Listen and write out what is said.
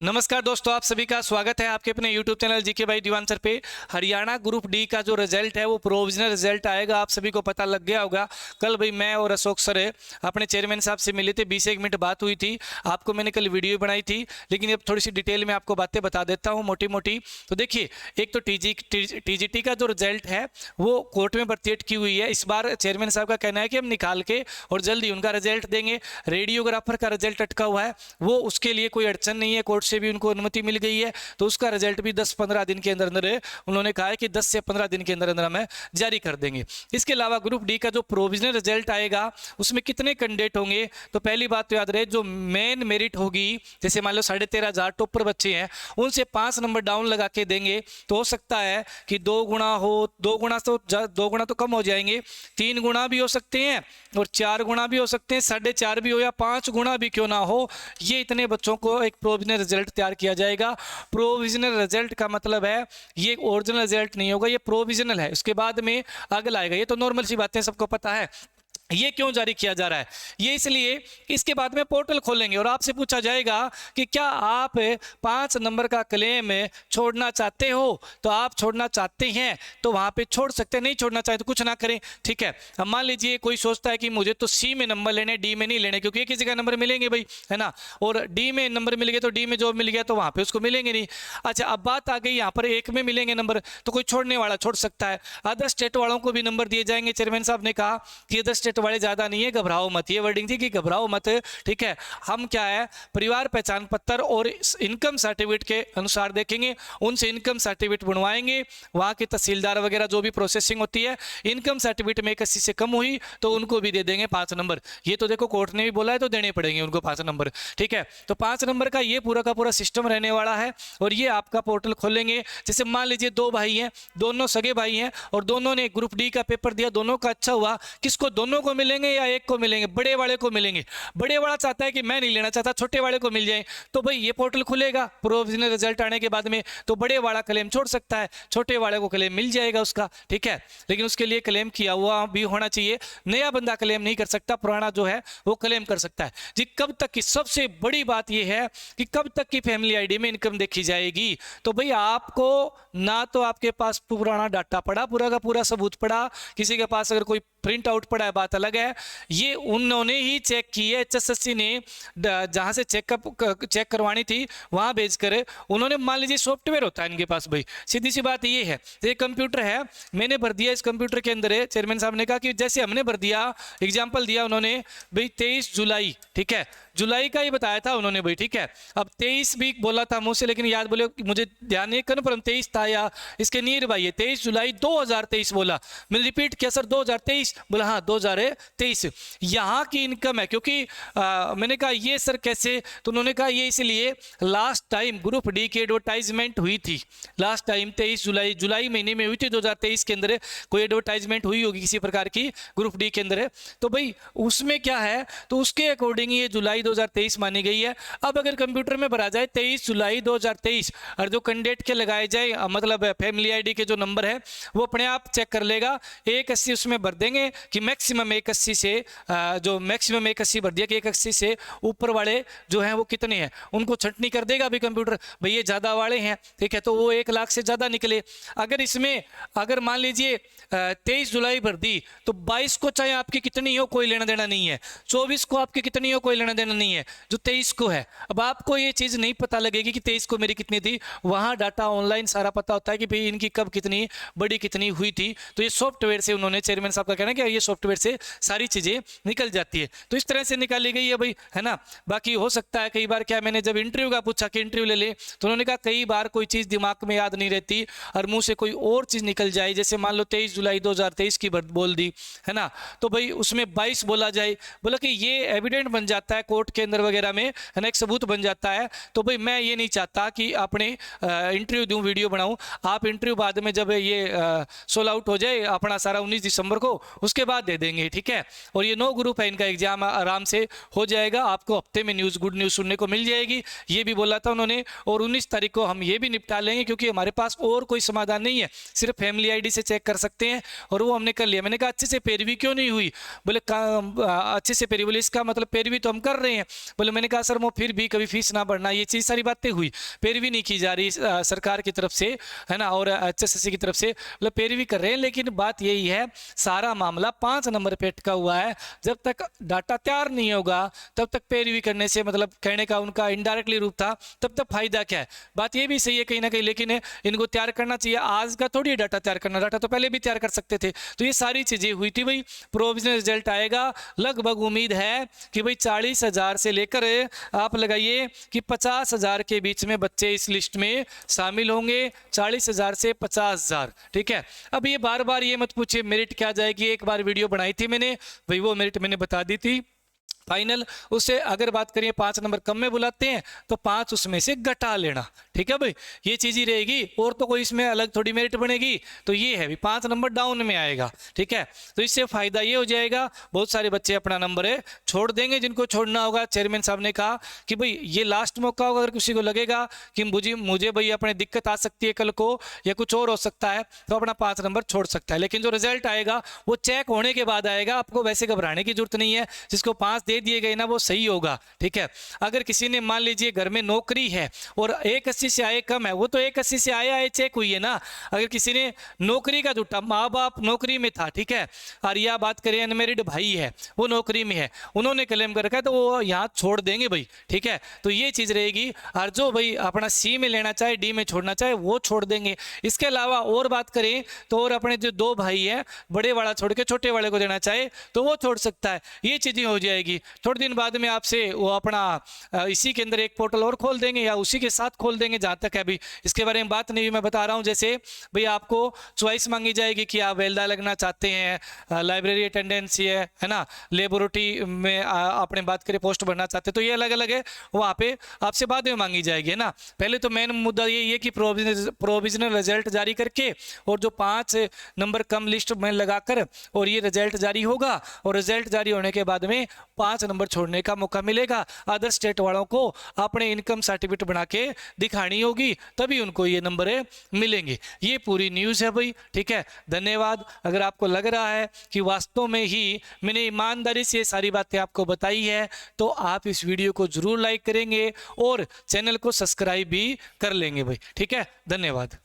नमस्कार दोस्तों, आप सभी का स्वागत है आपके अपने YouTube channel GK by Diwan sir पे। हरियाणा ग्रुप डी का जो रिजल्ट है वो प्रोविजनल रिजल्ट आएगा, आप सभी को पता लग गया होगा। कल भाई मैं और अशोक सर अपने चेयरमैन साहब से मिले थे, 20 मिनट बात हुई थी। आपको मैंने कल वीडियो बनाई थी, लेकिन अब थोड़ी सी डिटेल में आपको बातें बता देता हूँ मोटी मोटी। तो देखिए, एक तो टीजीटी का जो रिजल्ट है वो कोर्ट में प्रत्येक की हुई है। इस बार चेयरमैन साहब का कहना है कि हम निकाल के और जल्दी उनका रिजल्ट देंगे। रेडियोग्राफर का रिजल्ट अटका हुआ है, वो उसके लिए कोई अड़चन नहीं है, कोर्ट से भी उनको अनुमति मिल गई है। तो उसका रिजल्ट भी 10-15 दिन के अंदर अंदर उन्होंने कहा है कि 10 से 15 दिन के अंदर अंदर हमें जारी कर देंगे। इसके अलावा ग्रुप डी का जो प्रोविजनल रिजल्ट आएगा उसमें कितने कैंडिडेट होंगे, तो पहली बात तो याद रहे, जो मेन मेरिट होगी, जैसे मान लो 13,500 टॉपर बच्चे हैं, उनसे 5 नंबर डाउन लगा के देंगे। तो हो सकता है कि 2 गुना हो, 2 गुना तो कम हो जाएंगे, 3 गुना भी हो सकते हैं और 4 गुना भी हो सकते हैं, 4.5 भी हो या 5 गुना भी क्यों ना हो। ये इतने बच्चों को एक प्रोविजनल रिजल्ट तैयार किया जाएगा। प्रोविजनल रिजल्ट का मतलब है ये ओरिजिनल रिजल्ट नहीं होगा, ये प्रोविजनल है, उसके बाद में अगला आएगा। ये तो नॉर्मल सी बातें सबको पता है। ये क्यों जारी किया जा रहा है, ये इसलिए इसके बाद में पोर्टल खोलेंगे और आपसे पूछा जाएगा कि क्या आप 5 नंबर का क्लेम छोड़ना चाहते हो। तो आप छोड़ना चाहते हैं तो वहां पे छोड़ सकते हैं, नहीं छोड़ना चाहे तो कुछ ना करें, ठीक है। अब मान लीजिए कोई सोचता है कि मुझे तो सी में नंबर लेने, डी में नहीं लेने, क्योंकि एक ही जगह नंबर मिलेंगे भाई, है ना। और डी में नंबर मिल गए तो डी में जॉब मिल गया तो वहां पे उसको मिलेंगे नहीं। अच्छा, अब बात आ गई यहाँ पर एक में मिलेंगे नंबर, तो कोई छोड़ने वाला छोड़ सकता है। अदर स्टेट वालों को भी नंबर दिए जाएंगे। चेयरमैन साहब ने कहा कि अदर स्टेट वाले ज्यादा नहीं है, घबराओ मत, ये वर्डिंग थी कि घबराओ मत, ठीक है। हम क्या है, परिवार पहचान पत्र और इनकम सर्टिफिकेट के अनुसार देखेंगे, उनसे इनकम सर्टिफिकेट बनवाएंगे, वहां के तहसीलदार वगैरह जो भी प्रोसेसिंग होती है, इनकम सर्टिफिकेट में 81 से कम हुई तो उनको भी दे देंगे 5 नंबर। ये तो देखो कोर्ट ने भी बोला है तो देने पड़ेंगे उनको 5 नंबर, ठीक है। तो 5 नंबर का ये पूरा का पूरा सिस्टम रहने वाला है और ये आपका पोर्टल खोलेंगे। जैसे मान लीजिए 2 भाई हैं, दोनों सगे भाई हैं और दोनों ने ग्रुप डी का पेपर दिया, दोनों का अच्छा हुआ, किसको, दोनों को मिलेंगे या एक को मिलेंगे? बड़े वाले को मिलेंगे। बड़े वाला चाहता है कि मैं नहीं लेना चाहता, छोटे वाले को मिल जाए, तो भाई ये पोर्टल खुलेगा प्रोविजनल रिजल्ट आने के बाद में, तो बड़े वाला क्लेम छोड़ सकता है, छोटे वाले को क्लेम मिल जाएगा उसका, ठीक है। लेकिन उसके लिए क्लेम किया हुआ भी होना चाहिए, नया बंदा क्लेम नहीं कर सकता, पुराना जो है वो क्लेम कर सकता है जी। कब तक की, सबसे बड़ी बात यह है कि कब तक की फैमिली आईडी में इनकम देखी जाएगी। तो भाई आपको ना तो आपके पास पुराना डाटा पड़ा, पूरा का पूरा सबूत पड़ा, किसी के पास अगर कोई प्रिंट आउट पड़ा है बात अलग है। ये उन्होंने ही चेक की है, एचएसएससी ने जहां से चेक करवानी थी वहां भेजकर उन्होंने, मान लीजिए सॉफ्टवेयर होता है इनके पास भाई, सीधी सी बात ये है, ये कंप्यूटर है, मैंने भर दिया इस कंप्यूटर के अंदर है। चेयरमैन साहब ने कहा कि जैसे हमने भर दिया, एग्जाम्पल दिया उन्होंने भाई 23 जुलाई, ठीक है, जुलाई का ही बताया था उन्होंने भाई, ठीक है। अब 23 भी बोला था मुझसे, लेकिन याद बोले मुझे ध्यान नहीं, कन्फर्म 23 था या इसके नियर बाई है, 23 जुलाई 2023 बोला। मैंने रिपीट किया, सर 2023, बोला हाँ 2023। यहाँ की इनकम है, क्योंकि मैंने कहा ये सर कैसे, तो उन्होंने कहा ये इसलिए लास्ट टाइम ग्रुप डी की एडवर्टाइजमेंट हुई थी, लास्ट टाइम 23 जुलाई महीने में हुई थी 2023 के अंदर, कोई एडवर्टाइजमेंट हुई होगी किसी प्रकार की ग्रुप डी के अंदर। तो भाई उसमें क्या है, तो उसके अकॉर्डिंग ये जुलाई 2023 मानी गई है। अब अगर कंप्यूटर में भरा जाए 23 जुलाई 2023 और जो कैंडिडेट के लगाए जाए, मतलब फैमिली आईडी के जो नंबर है वो अपने आप चेक कर लेगा, 180 उसमें भर देंगे कि मैक्सिमम 180 से जो मैक्सिमम 180 भर दिया कि 180 से ऊपर वाले जो हैं वो कितने हैं, उनको छंटनी कर देगा अभी कंप्यूटर, भाई ये ज़्यादा वाले हैं, ठीक है, तो वो 1 लाख से ज़्यादा निकले। अगर इसमें अगर मान लीजिए 23 जुलाई भर दी तो 22 को चाहे आपकी कितनी हो कोई लेना देना नहीं है, 24 को आपकी कितनी हो कोई लेना देना नहीं है, जो 23 को है। अब आपको ये चीज़ नहीं पता लगेगी कि 23 को मेरी कितनी थी, वहाँ डाटा ऑनलाइन सारा पता होता है कि भाई इनकी कब कितनी बड़ी कितनी हुई थी। तो ये सॉफ्टवेयर से उन्होंने, चेयरमैन साहब का कहना है कि ये सॉफ्टवेयर से सारी चीज़ें निकल जाती है, तो इस तरह से निकाली गई है भाई, है ना। बाकी हो सकता है कई बार, क्या मैंने जब इंटरव्यू का पूछा कि इंटरव्यू ले ले, तो उन्होंने कहा कई बार कोई चीज़ दिमाग में याद नहीं रहती और मुंह से कोई और चीज़ निकल जाए, जैसे मान लो 23 जुलाई 2023 की बोल दी, है ना, तो भाई उसमें 22 बोला जाए, बोला कि ये एविडेंट बन जाता है कोर्ट के अंदर वगैरह में, है ना, एक सबूत बन जाता है। तो भाई मैं ये नहीं चाहता कि अपने इंटरव्यू दूँ, वीडियो बनाऊँ, आप इंटरव्यू बाद में जब ये सोल आउट हो जाए अपना सारा 19 दिसंबर को, उसके बाद दे देंगे, ठीक है। और ये 9 ग्रुप है, इनका एग्जाम आराम से हो जाएगा, आपको हफ्ते में न्यूज़ गुड न्यूज़ सुनने को मिल जाएगी, ये भी बोला था उन्होंने। और 19 तारीख को हम ये भी निपटा लेंगे, क्योंकि हमारे पास और कोई समाधान नहीं है, सिर्फ फैमिली आईडी से चेक कर सकते हैं, और वो हमने कर लिया। मैंने कहा अच्छे से पैरवी क्यों नहीं हुई? बोले अच्छे से पैरवी, बोले इसका मतलब पैरवी तो हम कर रहे हैं। बोले मैंने कहा सर वो फिर भी कभी फीस ना बढ़ना, ये चीज़ सारी बातें हुई, पैरवी नहीं की जा रही सरकार की तरफ से, है ना, और HSSC की तरफ से, मतलब पैरवी कर रहे हैं। लेकिन बात यही है, सारा मामला 5 नंबर पे अटका हुआ है। जब तक डाटा तैयार नहीं होगा तब तक पैरवी करने से, मतलब कहने का उनका इनडायरेक्टली रूप था, तब तक फायदा क्या है? बात ये भी सही है कहीं ना कहीं, लेकिन इनको तैयार करना चाहिए। आज का थोड़ी डाटा तैयार करना, डाटा तो पहले भी तैयार कर सकते थे। तो ये सारी चीजें हुई थी भाई। प्रोविजनल रिजल्ट आएगा, लगभग उम्मीद है कि भाई 40,000 से लेकर आप लगाइए कि 50,000 के बीच में बच्चे इस लिस्ट में शामिल होंगे, 40,000 से 50,000, ठीक है। अब ये बार बार ये मत पूछिए मेरिट क्या जाएगी, एक बार वीडियो बनाई थी मैंने भाई, वो मेरिट मैंने बता दी थी फाइनल। उससे अगर बात करिए 5 नंबर कम में बुलाते हैं तो 5 उसमें से घटा लेना, ठीक है भाई, ये चीज ही रहेगी, और तो कोई इसमें अलग थोड़ी मेरिट बनेगी। तो ये है भी 5 नंबर डाउन में आएगा, ठीक है। तो इससे फायदा ये हो जाएगा, बहुत सारे बच्चे अपना नंबर छोड़ देंगे, जिनको छोड़ना होगा। चेयरमैन साहब ने कहा कि भाई ये लास्ट मौका होगा, अगर किसी को लगेगा कि मुझे भाई अपने दिक्कत आ सकती है कल को, या कुछ और हो सकता है, तो अपना 5 नंबर छोड़ सकता है। लेकिन जो रिजल्ट आएगा वो चेक होने के बाद आएगा, आपको वैसे घबराने की जरूरत नहीं है। जिसको 5 दे दिए गए ना वो सही होगा, ठीक है। अगर किसी ने मान लीजिए घर में नौकरी है और 180 से आए कम है, वो तो 180 से आए चेक हुई है ना। अगर किसी ने नौकरी का झूठा, माँ बाप नौकरी में था, ठीक है, और या बात करें अनमेरिड भाई है, वो नौकरी में है, उन्होंने क्लेम कर रखा है, तो वो यहाँ छोड़ देंगे भाई, ठीक है। तो ये चीज रहेगी। और जो भाई अपना C में लेना चाहे, D में छोड़ना चाहे, वो छोड़ देंगे। इसके अलावा और बात करें तो और अपने जो 2 भाई है, बड़े वाला छोड़ के छोटे वाले को देना चाहे तो वो छोड़ सकता है। ये चीजें हो जाएगी। थोड़े दिन बाद में आपसे वो अपना इसी के अंदर एक पोर्टल और खोल देंगे, या उसी के साथ खोल देंगे, जहां तक है अभी इसके बारे में बात नहीं हुई, मैं बता रहा हूं। जैसे भाई आपको चॉइस मांगी जाएगी कि आप वेल्डा लगना चाहते हैं, लाइब्रेरी अटेंडेंस है ना, लेबोरेटरी में आपने बात करें पोस्ट भरना चाहते हैं, तो ये अलग अलग है, वहाँ पे आपसे बाद में मांगी जाएगी, है ना। पहले तो मेन मुद्दा ये है कि प्रोविजनल रिजल्ट जारी करके और जो 5 नंबर कम लिस्ट में लगाकर और ये रिजल्ट जारी होगा, और रिजल्ट जारी होने के बाद में 5 नंबर छोड़ने का मौका मिलेगा। अदर स्टेट वालों को अपने इनकम सर्टिफिकेट बना के दिखानी होगी, तभी उनको ये नंबर मिलेंगे। ये पूरी न्यूज़ है भाई, ठीक है। धन्यवाद। अगर आपको लग रहा है कि वास्तव में ही मैंने ईमानदारी से ये सारी बातें आपको बताई है, तो आप इस वीडियो को जरूर लाइक करेंगे और चैनल को सब्सक्राइब भी कर लेंगे भाई, ठीक है। धन्यवाद।